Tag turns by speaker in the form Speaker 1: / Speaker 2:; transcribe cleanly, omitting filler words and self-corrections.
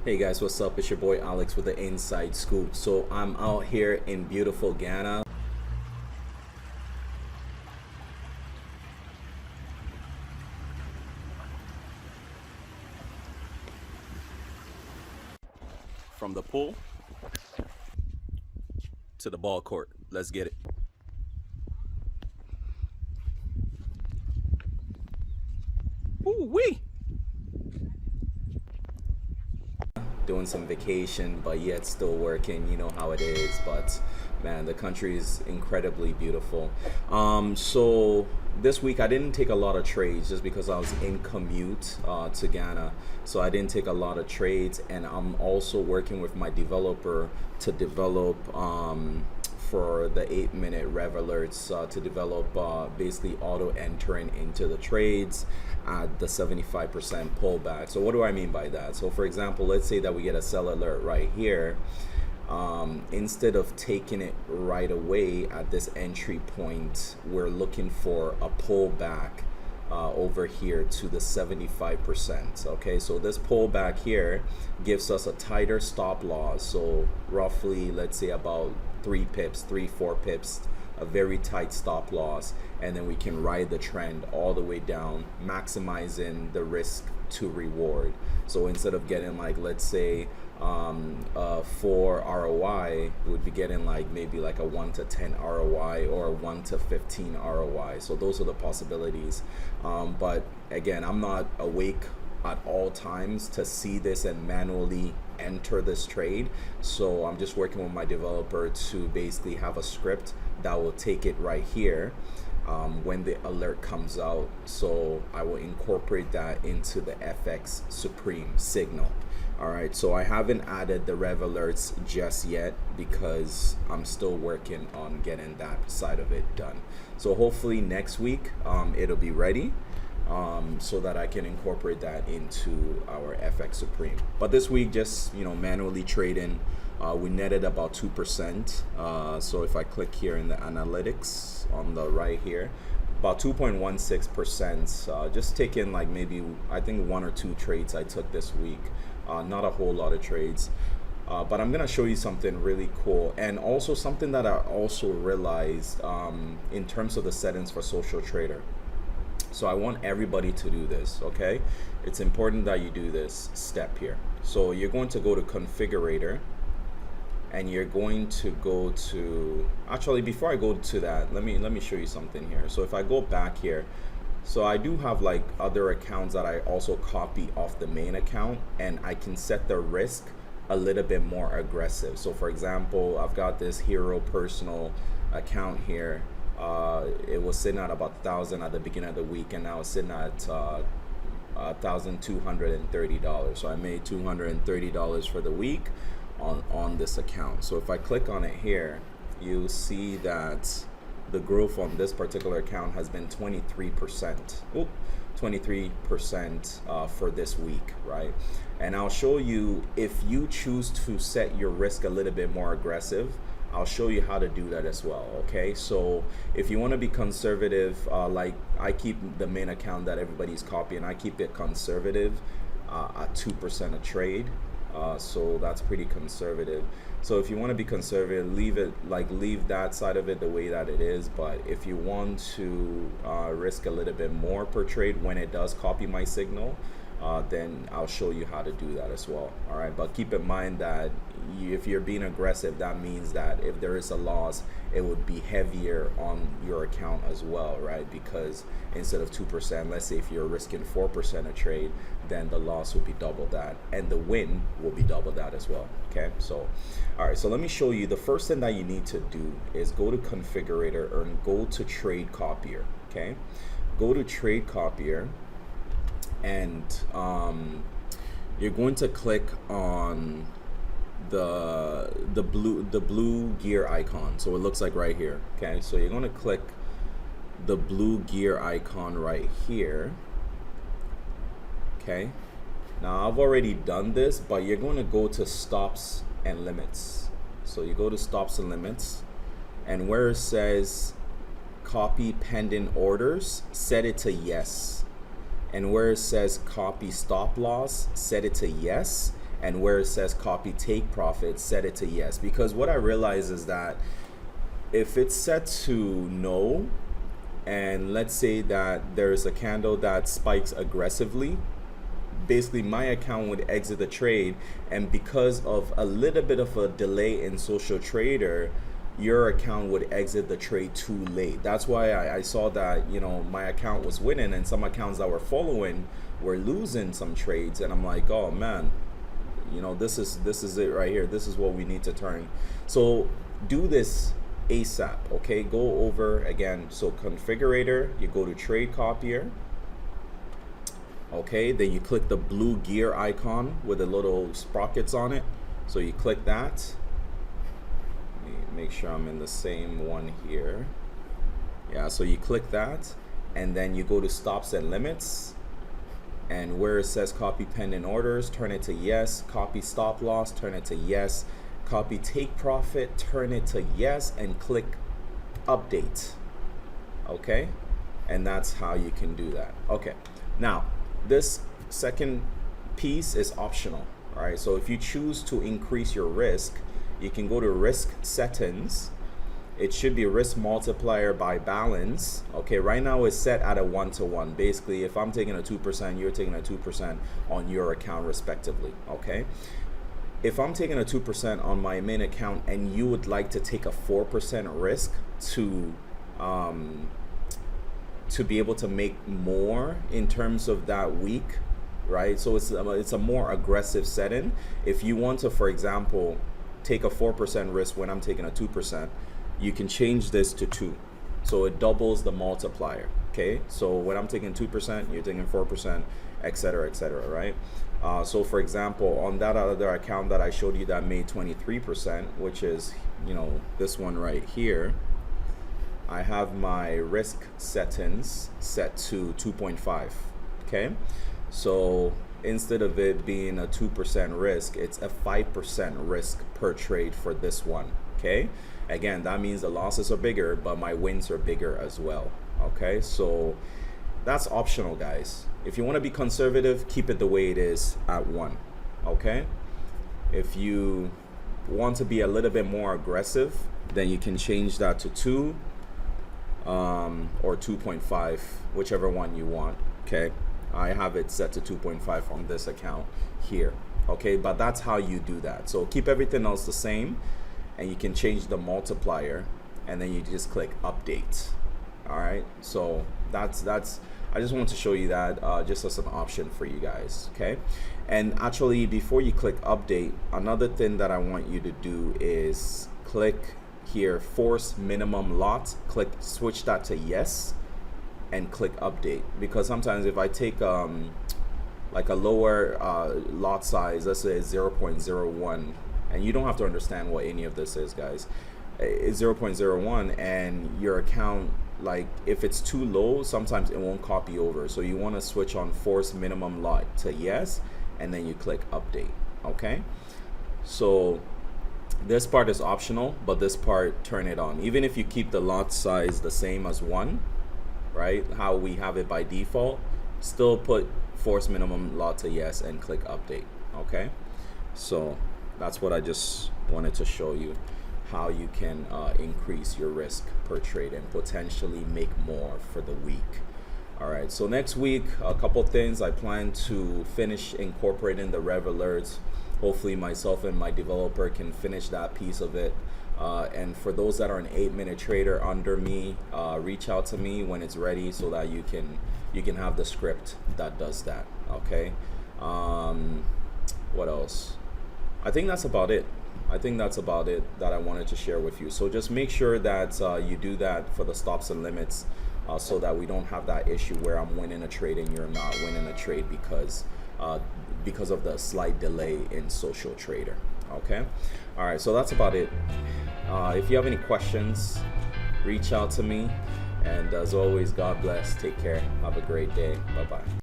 Speaker 1: Hey guys, what's up? It's your boy Alex with the Inside Scoop. So I'm out here in beautiful Ghana. From the pool to the ball court. Let's get it. Ooh wee! Doing some vacation, but yet still working. You know how it is, but man, the country is incredibly beautiful. So this week I didn't take a lot of trades just because I was in commute to Ghana, so I didn't take a lot of trades, and I'm also working with my developer to develop for the 8-minute rev alerts to develop basically auto entering into the trades at the 75% pullback. So what do I mean by that? So for example, let's say that we get a sell alert right here. Instead of taking it right away at this entry point, we're looking for a pullback over here to the 75%. Okay, so this pullback here gives us a tighter stop loss. So roughly, let's say about 3 pips, 4 pips, a very tight stop loss, and then we can ride the trend all the way down, maximizing the risk to reward. So instead of getting like, let's say 4 ROI, we would be getting like maybe like a 1 to 10 ROI or a 1 to 15 ROI. So those are the possibilities. But again, I'm not awake at all times to see this and manually enter this trade, so I'm just working with my developer to basically have a script that will take it right here when the alert comes out. So I will incorporate that into the FX Supreme signal. All right, so I haven't added the rev alerts just yet because I'm still working on getting that side of it done. So hopefully next week it'll be ready, so that I can incorporate that into our FX Supreme. But this week, just manually trading, we netted about 2%. So if I click here in the analytics on the right here, about 2.16%. Just taking like maybe I think 1 or 2 trades I took this week. Not a whole lot of trades. But I'm gonna show you something really cool, and also something that I also realized in terms of the settings for Social Trader. So I want everybody to do this, okay? It's important that you do this step here. So you're going to go to configurator, and you're going to go to, actually before I go to that, let me show you something here. So if I go back here, so I do have like other accounts that I also copy off the main account, and I can set the risk a little bit more aggressive. So for example, I've got this Hero Personal account here. It was sitting at about 1,000 at the beginning of the week, and now it's sitting at $1,230. So I made $230 for the week on this account. So if I click on it here, you'll see that the growth on this particular account has been 23%. 23% for this week, right? And I'll show you, if you choose to set your risk a little bit more aggressive, I'll show you how to do that as well, okay? So if you want to be conservative, like I keep the main account that everybody's copying, I keep it conservative at 2% a trade. So that's pretty conservative. So if you want to be conservative, leave that side of it the way that it is. But if you want to risk a little bit more per trade when it does copy my signal, then I'll show you how to do that as well. All right, but keep in mind that if you're being aggressive, that means that if there is a loss, it would be heavier on your account as well, right? Because instead of 2%, let's say if you're risking 4% a trade, then the loss will be double that, and the win will be double that as well. Okay, so all right, so let me show you. The first thing that you need to do is go to configurator and go to trade copier. Okay, go to trade copier, and you're going to click on the blue gear icon. So it looks like right here. Okay, so you're going to click the blue gear icon right here. Okay, now I've already done this, but you're going to go to stops and limits. So you go to stops and limits, and where it says copy pending orders, set it to yes. And where it says copy stop loss, set it to yes. and where it says copy take profit, set it to yes. Because what I realize is that if it's set to no, and let's say that there's a candle that spikes aggressively, basically my account would exit the trade, and because of a little bit of a delay in Social Trader, your account would exit the trade too late. That's why I saw that, you know, my account was winning and some accounts that were following were losing some trades, and I'm like, oh man, you know, this is it right here. This is what we need to turn. So do this ASAP. Okay, go over again. So configurator, you go to trade copier. Okay, then you click the blue gear icon with the little sprockets on it. So you click that. Let me make sure I'm in the same one here. Yeah, so you click that, and then you go to stops and limits, and where it says copy pending orders, turn it to yes. Copy stop loss, turn it to yes. Copy take profit, turn it to yes, and click update. Okay, and that's how you can do that. Okay, now this second piece is optional. All right, so if you choose to increase your risk, you can go to risk settings. It should be risk multiplier by balance. Okay, right now it's set at a 1-to-1. Basically, if I'm taking a 2%, you're taking a 2% on your account respectively. Okay, if I'm taking a 2% on my main account and you would like to take a 4% risk to be able to make more in terms of that week, right? So it's a more aggressive setting. If you want to, for example, take a 4% risk when I'm taking a 2%, you can change this to 2, so it doubles the multiplier. Okay, so when I'm taking 2%, you're taking 4%, etc., etc., right? So for example, on that other account that I showed you that made 23%, which is, you know, this one right here, I have my risk settings set to 2.5. Okay, so instead of it being a 2% risk, it's a 5% risk per trade for this one. Okay, again, that means the losses are bigger, but my wins are bigger as well. Okay, so that's optional, guys. If you want to be conservative, keep it the way it is at 1. Okay, if you want to be a little bit more aggressive, then you can change that to 2 or 2.5, whichever one you want. Okay, I have it set to 2.5 on this account here. Okay, but that's how you do that. So keep everything else the same, and you can change the multiplier, and then you just click update. All right, so that's I just want to show you that just as an option for you guys. Okay, and actually before you click update, another thing that I want you to do is click here, force minimum lot, switch that to yes, and click update. Because sometimes if I take like a lower lot size, let's say 0.01, and you don't have to understand what any of this is, guys, it's 0.01, and your account, like if it's too low, sometimes it won't copy over. So you want to switch on force minimum lot to yes, and then you click update. Okay, so this part is optional, but this part, turn it on. Even if you keep the lot size the same as 1, right, how we have it by default, still put force minimum lot to yes and click update. Okay, so that's what I just wanted to show you, how you can increase your risk per trade and potentially make more for the week. All right, so next week, a couple things. I plan to finish incorporating the Rev alerts. Hopefully myself and my developer can finish that piece of it. And for those that are an 8-minute trader under me, reach out to me when it's ready so that you can have the script that does that. Okay, what else? I think that's about it. That I wanted to share with you. So just make sure that you do that for the stops and limits, so that we don't have that issue where I'm winning a trade and you're not winning a trade because of the slight delay in Social Trader. Okay, all right, so that's about it. If you have any questions, reach out to me, and as always, God bless, take care, have a great day, bye bye.